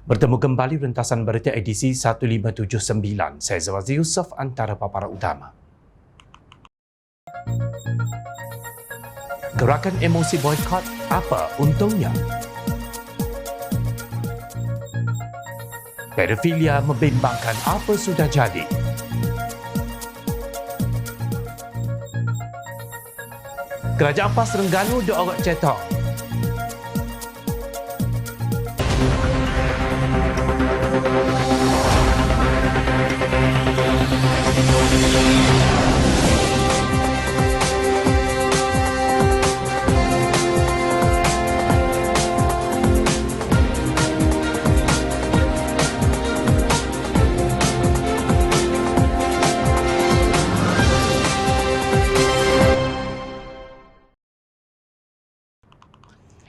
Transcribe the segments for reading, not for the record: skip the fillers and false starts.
Bertemu kembali rentasan berita edisi 1579. Saya Zawazi Yusof, antara paparan utama. Gerakan emosi boykot, apa untungnya? Pedofilia membimbangkan, apa sudah jadi? Kerajaan PAS Terengganu diorot cetok.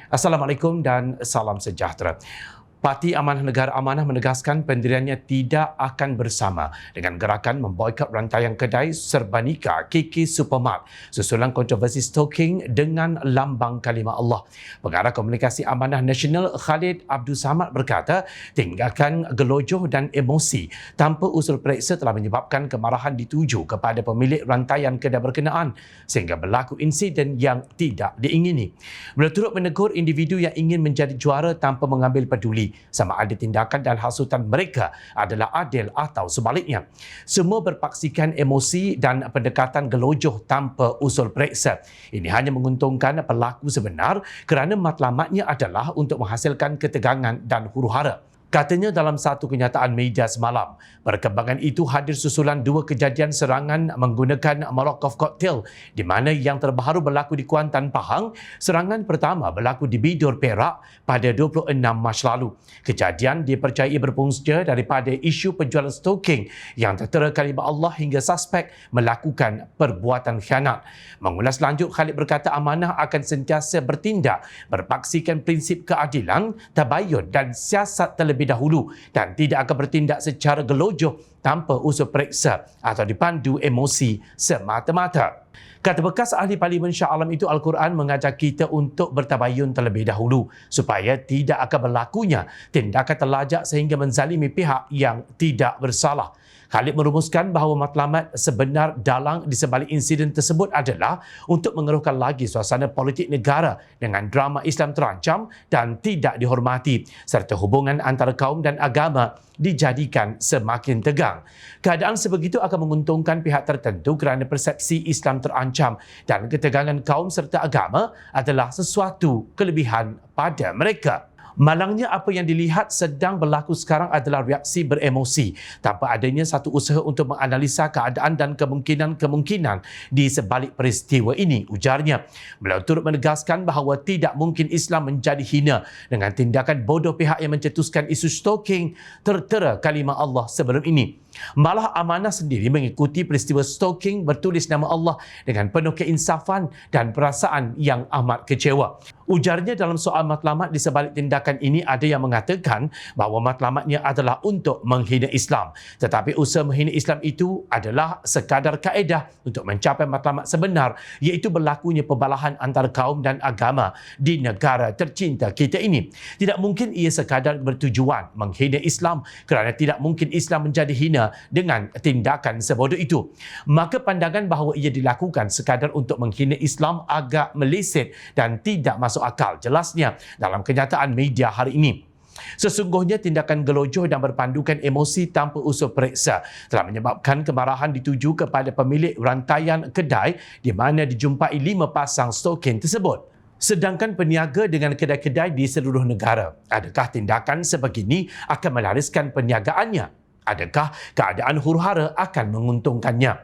Assalamualaikum dan salam sejahtera. Parti Amanah Negara Amanah menegaskan pendiriannya tidak akan bersama dengan gerakan memboikot rantaian kedai serbanika KK Supermart susulan kontroversi stalking dengan lambang kalimah Allah. Pengarah Komunikasi Amanah Nasional Khalid Abdul Samad berkata, tindakan gelojoh dan emosi tanpa usul periksa telah menyebabkan kemarahan dituju kepada pemilik rantaian kedai berkenaan sehingga berlaku insiden yang tidak diingini. Beliau turut menegur individu yang ingin menjadi juara tanpa mengambil peduli sama ada tindakan dan hasutan mereka adalah adil atau sebaliknya. Semua berpaksikan emosi dan pendekatan gelojoh tanpa usul periksa. Ini hanya menguntungkan pelaku sebenar kerana matlamatnya adalah untuk menghasilkan ketegangan dan huru-hara. Katanya dalam satu kenyataan media semalam, perkembangan itu hadir susulan dua kejadian serangan menggunakan Molotov cocktail di mana yang terbaru berlaku di Kuantan, Pahang. Serangan pertama berlaku di Bidur, Perak pada 26 Mac lalu. Kejadian dipercayai berpunca daripada isu penjualan stalking yang tertera kalimah Allah hingga suspek melakukan perbuatan khianat. Mengulas lanjut, Khalid berkata Amanah akan sentiasa bertindak berpaksikan prinsip keadilan, tabayun dan siasat terlebih dahulu dan tidak akan bertindak secara gelojoh tanpa usul periksa atau dipandu emosi semata-mata. Kata bekas ahli Parlimen Shah Alam itu, Al-Quran mengajar kita untuk bertabayun terlebih dahulu supaya tidak akan berlakunya tindakan terlajak sehingga menzalimi pihak yang tidak bersalah. Khalid merumuskan bahawa matlamat sebenar dalang di sebalik insiden tersebut adalah untuk mengeruhkan lagi suasana politik negara dengan drama Islam terancam dan tidak dihormati serta hubungan antara kaum dan agama dijadikan semakin tegang. Keadaan sebegitu akan menguntungkan pihak tertentu kerana persepsi Islam terancam dan ketegangan kaum serta agama adalah sesuatu kelebihan pada mereka. Malangnya apa yang dilihat sedang berlaku sekarang adalah reaksi beremosi tanpa adanya satu usaha untuk menganalisa keadaan dan kemungkinan-kemungkinan di sebalik peristiwa ini, ujarnya. Beliau turut menegaskan bahawa tidak mungkin Islam menjadi hina dengan tindakan bodoh pihak yang mencetuskan isu stalking tertera kalimah Allah sebelum ini. Malah Amanah sendiri mengikuti peristiwa stalking bertulis nama Allah dengan penuh keinsafan dan perasaan yang amat kecewa. Ujarnya dalam soal matlamat di sebalik tindakan ini ada yang mengatakan bahawa matlamatnya adalah untuk menghina Islam. Tetapi usaha menghina Islam itu adalah sekadar kaedah untuk mencapai matlamat sebenar, iaitu berlakunya perbalahan antara kaum dan agama di negara tercinta kita ini. Tidak mungkin ia sekadar bertujuan menghina Islam kerana tidak mungkin Islam menjadi hina dengan tindakan sebodoh itu. Maka pandangan bahawa ia dilakukan sekadar untuk menghina Islam agak meleset dan tidak masuk akal, jelasnya dalam kenyataan media hari ini. Sesungguhnya tindakan gelojoh dan berpandukan emosi tanpa usul periksa telah menyebabkan kemarahan dituju kepada pemilik rantaian kedai di mana dijumpai 5 pasang stalking tersebut. Sedangkan peniaga dengan kedai-kedai di seluruh negara, adakah tindakan sebegini akan melariskan perniagaannya? Adakah keadaan huru-hara akan menguntungkannya?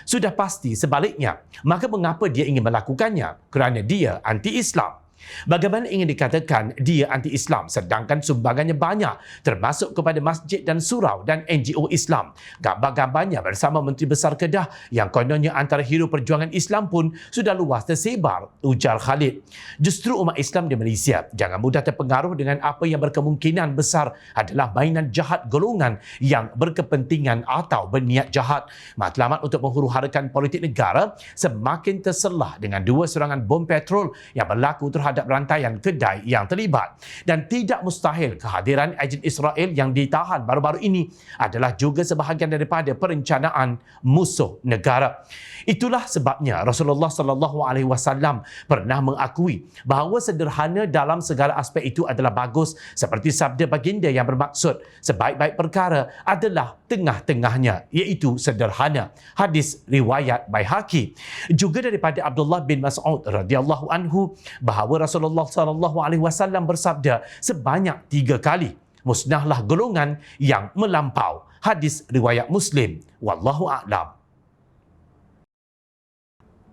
Sudah pasti sebaliknya. Maka mengapa dia ingin melakukannya? Kerana dia anti-Islam. Bagaimana ingin dikatakan dia anti-Islam sedangkan sumbangannya banyak termasuk kepada masjid dan surau dan NGO Islam. Gambar-gambarnya bersama Menteri Besar Kedah yang kononnya antara hero perjuangan Islam pun sudah luas tersebar, ujar Khalid. Justru umat Islam di Malaysia jangan mudah terpengaruh dengan apa yang berkemungkinan besar adalah mainan jahat golongan yang berkepentingan atau berniat jahat. Matlamat untuk menghuru-harakan politik negara semakin terselah dengan dua serangan bom petrol yang berlaku terhadap terhadap rantaian kedai yang terlibat. Dan tidak mustahil kehadiran ejen Israel yang ditahan baru-baru ini adalah juga sebahagian daripada perencanaan musuh negara. Itulah sebabnya Rasulullah SAW pernah mengakui bahawa sederhana dalam segala aspek itu adalah bagus, seperti sabda baginda yang bermaksud sebaik-baik perkara adalah tengah-tengahnya, iaitu sederhana. Hadis riwayat Baihaqi. Juga daripada Abdullah bin Mas'ud radhiyallahu anhu bahawa Rasulullah SAW bersabda sebanyak 3 kali, musnahlah golongan yang melampau. Hadis riwayat Muslim. Wallahu a'lam.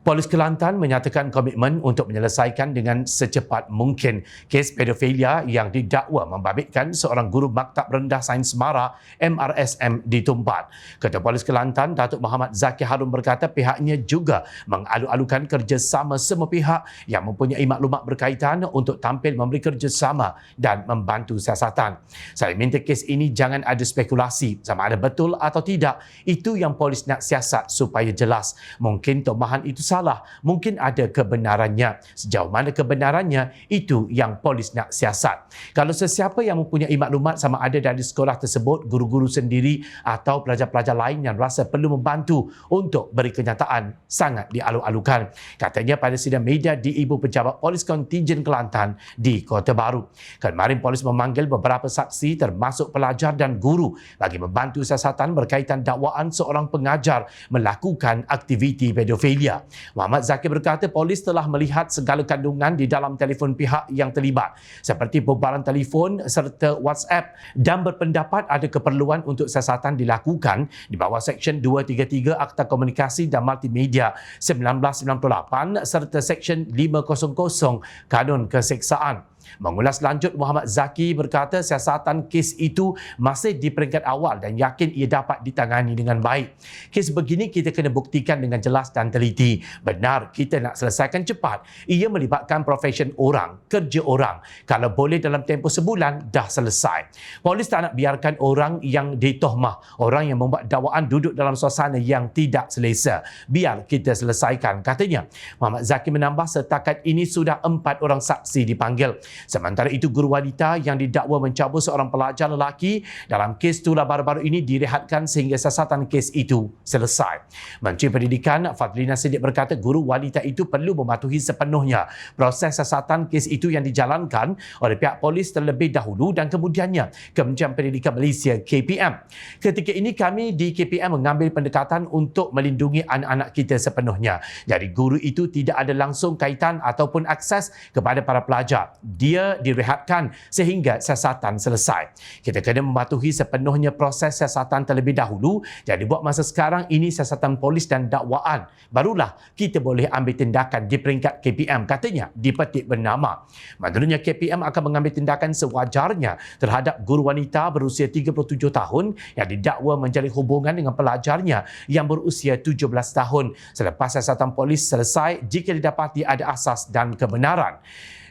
Polis Kelantan menyatakan komitmen untuk menyelesaikan dengan secepat mungkin kes pedofilia yang didakwa membabitkan seorang guru Maktab Rendah Sains Semara MRSM di Tumbat. Ketua Polis Kelantan, Datuk Muhammad Zaki Harun berkata pihaknya juga mengalu-alukan kerjasama semua pihak yang mempunyai maklumat berkaitan untuk tampil memberi kerjasama dan membantu siasatan. Saya minta kes ini jangan ada spekulasi sama ada betul atau tidak. Itu yang polis nak siasat supaya jelas. Mungkin tomahan itu salah, mungkin ada kebenarannya. Sejauh mana kebenarannya, itu yang polis nak siasat. Kalau sesiapa yang mempunyai maklumat sama ada dari sekolah tersebut, guru-guru sendiri atau pelajar-pelajar lain yang rasa perlu membantu untuk beri kenyataan, sangat dialu-alukan. Katanya pada sidang media di Ibu Pejabat Polis Kontingen Kelantan di Kota Baru. Kemarin polis memanggil beberapa saksi termasuk pelajar dan guru bagi membantu siasatan berkaitan dakwaan seorang pengajar melakukan aktiviti pedofilia. Muhammad Zaki berkata polis telah melihat segala kandungan di dalam telefon pihak yang terlibat seperti perbualan telefon serta WhatsApp dan berpendapat ada keperluan untuk siasatan dilakukan di bawah Seksyen 233 Akta Komunikasi dan Multimedia 1998 serta Seksyen 500 Kanun Keseksaan. Mengulas lanjut, Muhammad Zaki berkata siasatan kes itu masih di peringkat awal dan yakin ia dapat ditangani dengan baik. Kes begini kita kena buktikan dengan jelas dan teliti. Benar, kita nak selesaikan cepat. Ia melibatkan profesion orang, kerja orang. Kalau boleh dalam tempoh sebulan, dah selesai. Polis tak nak biarkan orang yang ditohmah, orang yang membuat dakwaan duduk dalam suasana yang tidak selesa. Biar kita selesaikan, katanya. Muhammad Zaki menambah setakat ini sudah 4 orang saksi dipanggil. Sementara itu, guru wanita yang didakwa mencabut seorang pelajar lelaki dalam kes itulah baru-baru ini direhatkan sehingga siasatan kes itu selesai. Menteri Pendidikan Fadlina Siddiq berkata guru wanita itu perlu mematuhi sepenuhnya proses siasatan kes itu yang dijalankan oleh pihak polis terlebih dahulu dan kemudiannya Kementerian Pendidikan Malaysia KPM. Ketika ini kami di KPM mengambil pendekatan untuk melindungi anak-anak kita sepenuhnya. Jadi guru itu tidak ada langsung kaitan ataupun akses kepada para pelajar. Dia direhatkan sehingga siasatan selesai. Kita kena mematuhi sepenuhnya proses siasatan terlebih dahulu. Jadi buat masa sekarang ini siasatan polis dan dakwaan. Barulah kita boleh ambil tindakan di peringkat KPM, katanya dipetik bernama. Menurutnya KPM akan mengambil tindakan sewajarnya terhadap guru wanita berusia 37 tahun yang didakwa menjalin hubungan dengan pelajarnya yang berusia 17 tahun selepas siasatan polis selesai jika didapati ada asas dan kebenaran.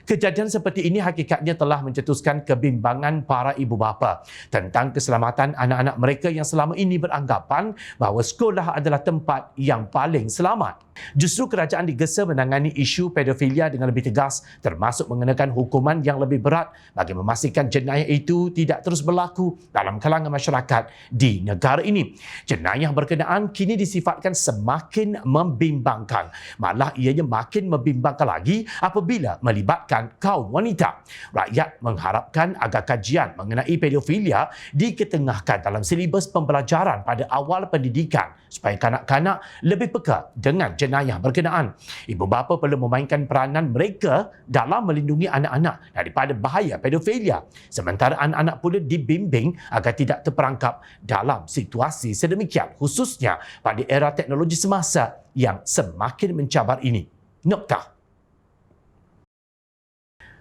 Kejadian seperti ini hakikatnya telah mencetuskan kebimbangan para ibu bapa tentang keselamatan anak-anak mereka yang selama ini beranggapan bahawa sekolah adalah tempat yang paling selamat. Justru kerajaan digesa menangani isu pedofilia dengan lebih tegas, termasuk mengenakan hukuman yang lebih berat bagi memastikan jenayah itu tidak terus berlaku dalam kalangan masyarakat di negara ini. Jenayah berkenaan kini disifatkan semakin membimbangkan. Malah ianya makin membimbangkan lagi apabila melibatkan kaum wanita. Rakyat mengharapkan agar kajian mengenai pedofilia diketengahkan dalam silibus pembelajaran pada awal pendidikan supaya kanak-kanak lebih peka dengan jenayah berkenaan. Ibu bapa perlu memainkan peranan mereka dalam melindungi anak-anak daripada bahaya pedofilia. Sementara anak-anak pula dibimbing agar tidak terperangkap dalam situasi sedemikian, khususnya pada era teknologi semasa yang semakin mencabar ini. Noktah.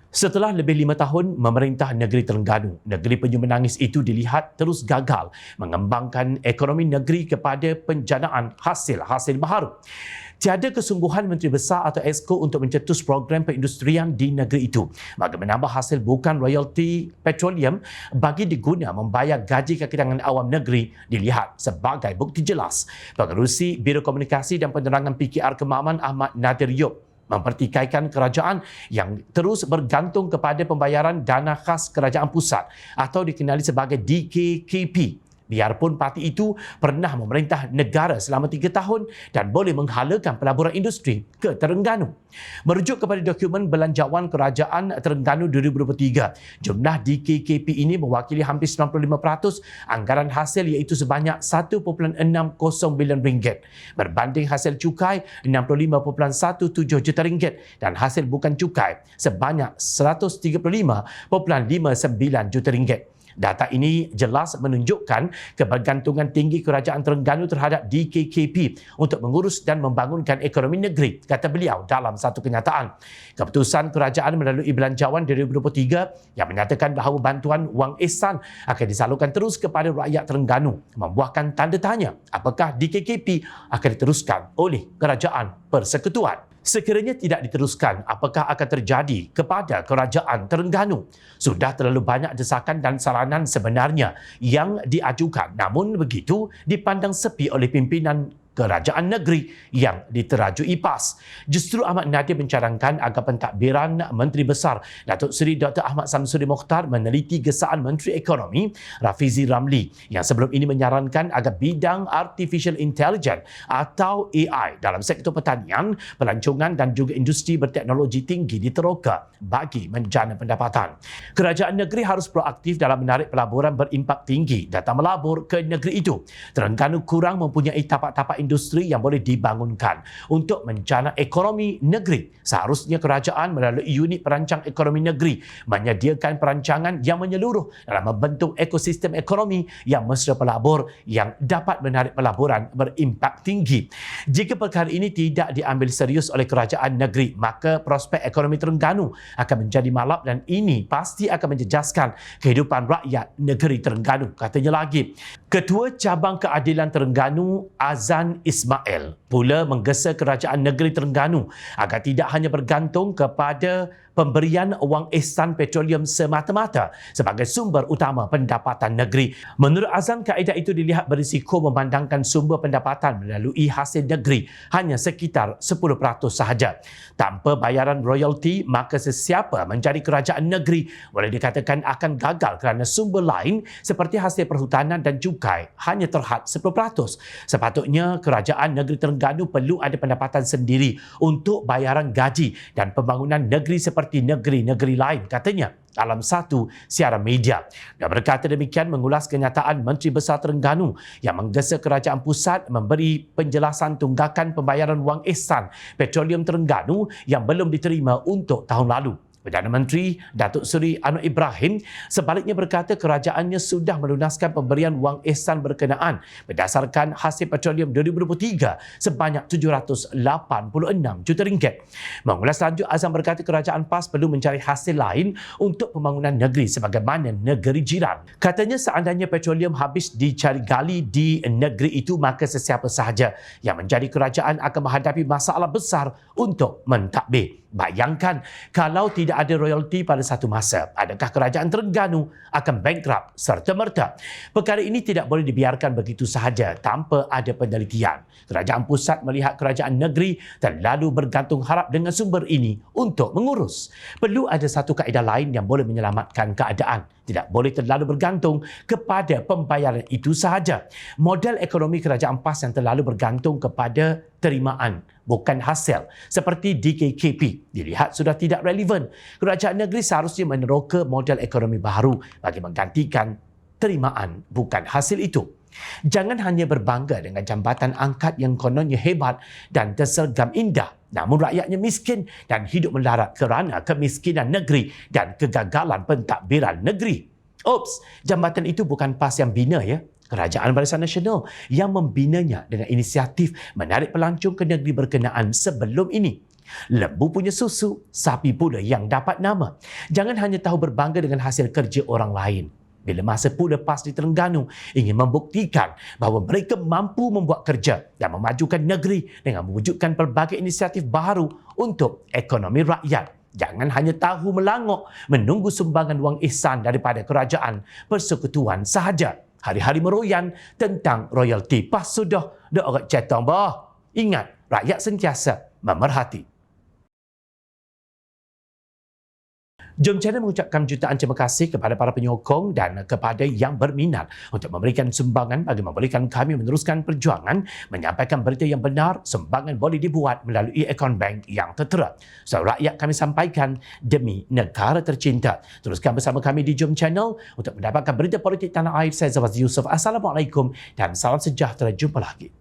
Setelah lebih 5 tahun memerintah negeri Terengganu, negeri penyu menangis itu dilihat terus gagal mengembangkan ekonomi negeri kepada penjanaan hasil-hasil baharu. Tiada kesungguhan Menteri Besar atau Exco untuk mencetus program perindustrian di negeri itu bagi menambah hasil bukan royalti petroleum bagi diguna membayar gaji kakitangan awam negeri dilihat sebagai bukti jelas. Pengerusi Biro Komunikasi dan Penerangan PKR Kemaman Ahmad Nadir Yop mempertikaikan kerajaan yang terus bergantung kepada pembayaran dana khas kerajaan pusat atau dikenali sebagai DKKP. Biarpun parti itu pernah memerintah negara selama 3 tahun dan boleh menghalakan pelaburan industri ke Terengganu. Merujuk kepada dokumen Belanjawan Kerajaan Terengganu 2023, jumlah DKKP ini mewakili hampir 95% anggaran hasil iaitu sebanyak 1.60 bilion ringgit berbanding hasil cukai 65.17 juta ringgit dan hasil bukan cukai sebanyak 135.59 juta ringgit. Data ini jelas menunjukkan kebergantungan tinggi kerajaan Terengganu terhadap DKKP untuk mengurus dan membangunkan ekonomi negeri, kata beliau dalam satu kenyataan. Keputusan kerajaan melalui Belanjawan 2023 yang menyatakan bahawa bantuan wang ihsan akan disalurkan terus kepada rakyat Terengganu membuahkan tanda tanya apakah DKKP akan diteruskan oleh Kerajaan Persekutuan. Sekiranya tidak diteruskan, apakah akan terjadi kepada kerajaan Terengganu? Sudah terlalu banyak desakan dan saranan sebenarnya yang diajukan. Namun begitu dipandang sepi oleh pimpinan kerajaan negeri yang diterajui PAS. Justru Ahmad Nadir mencadangkan agar pentadbiran Menteri Besar Datuk Seri Dr. Ahmad Samsuri Mokhtar meneliti gesaan Menteri Ekonomi Rafizi Ramli yang sebelum ini menyarankan agar bidang Artificial Intelligence atau AI dalam sektor pertanian, pelancongan dan juga industri berteknologi tinggi diteroka bagi menjana pendapatan. Kerajaan negeri harus proaktif dalam menarik pelaburan berimpak tinggi datang melabur ke negeri itu. Terengganu kurang mempunyai tapak-tapak industri yang boleh dibangunkan untuk menjana ekonomi negeri. Seharusnya kerajaan melalui unit perancang ekonomi negeri menyediakan perancangan yang menyeluruh dalam membentuk ekosistem ekonomi yang mesra pelabur yang dapat menarik pelaburan berimpak tinggi. Jika perkara ini tidak diambil serius oleh kerajaan negeri, maka prospek ekonomi Terengganu akan menjadi malap dan ini pasti akan menjejaskan kehidupan rakyat negeri Terengganu, katanya lagi. Ketua Cabang Keadilan Terengganu Azan Ismail pula menggesa kerajaan negeri Terengganu agar tidak hanya bergantung kepada pemberian wang ihsan petroleum semata-mata sebagai sumber utama pendapatan negeri. Menurut Azan, kaedah itu dilihat berisiko memandangkan sumber pendapatan melalui hasil negeri hanya sekitar 10% sahaja. Tanpa bayaran royalti, maka sesiapa menjadi kerajaan negeri boleh dikatakan akan gagal kerana sumber lain seperti hasil perhutanan dan cukai hanya terhad 10%. Sepatutnya kerajaan negeri Terengganu perlu ada pendapatan sendiri untuk bayaran gaji dan pembangunan negeri seperti negeri-negeri lain, katanya dalam satu siaran media. Dia berkata demikian mengulas kenyataan Menteri Besar Terengganu yang menggesa kerajaan pusat memberi penjelasan tunggakan pembayaran wang ihsan petroleum Terengganu yang belum diterima untuk tahun lalu. Perdana Menteri Datuk Seri Anwar Ibrahim sebaliknya berkata kerajaannya sudah melunaskan pemberian wang ihsan berkenaan berdasarkan hasil petroleum 2023 sebanyak 786 juta ringgit. Mengulas lanjut, Azam berkata kerajaan PAS perlu mencari hasil lain untuk pembangunan negeri sebagaimana negeri jiran. Katanya seandainya petroleum habis dicari gali di negeri itu, maka sesiapa sahaja yang menjadi kerajaan akan menghadapi masalah besar untuk mentadbir. Bayangkan kalau tidak ada royalti pada satu masa, adakah kerajaan Terengganu akan bankrupt serta-merta? Perkara ini tidak boleh dibiarkan begitu sahaja tanpa ada penelitian. Kerajaan pusat melihat kerajaan negeri terlalu bergantung harap dengan sumber ini untuk mengurus. Perlu ada satu kaedah lain yang boleh menyelamatkan keadaan. Tidak boleh terlalu bergantung kepada pembayaran itu sahaja. Model ekonomi kerajaan PAS yang terlalu bergantung kepada terimaan bukan hasil seperti DKKP dilihat sudah tidak relevan. Kerajaan negeri seharusnya meneroka model ekonomi baru bagi menggantikan terimaan bukan hasil itu. Jangan hanya berbangga dengan jambatan angkat yang kononnya hebat dan tersergam indah, namun rakyatnya miskin dan hidup melarat kerana kemiskinan negeri dan kegagalan pentadbiran negeri. Oops, jambatan itu bukan PAS yang bina ya. Kerajaan Barisan Nasional yang membinanya dengan inisiatif menarik pelancong ke negeri berkenaan sebelum ini. Lembu punya susu, sapi pula yang dapat nama. Jangan hanya tahu berbangga dengan hasil kerja orang lain. Bila masa pula PAS di Terengganu ingin membuktikan bahawa mereka mampu membuat kerja dan memajukan negeri dengan mewujudkan pelbagai inisiatif baru untuk ekonomi rakyat. Jangan hanya tahu melangok menunggu sumbangan wang ihsan daripada kerajaan persekutuan sahaja. Hari-hari meroyan tentang royalti. PAS sudah, dah orang cetong bah. Ingat, rakyat sentiasa memerhati. Jom Channel mengucapkan jutaan terima kasih kepada para penyokong dan kepada yang berminat untuk memberikan sumbangan bagi membolehkan kami meneruskan perjuangan menyampaikan berita yang benar. Sumbangan boleh dibuat melalui akaun bank yang tertera. So, rakyat kami sampaikan demi negara tercinta. Teruskan bersama kami di Jom Channel untuk mendapatkan berita politik tanah air. Saya Zawaz Yusof. Assalamualaikum dan salam sejahtera. Jumpa lagi.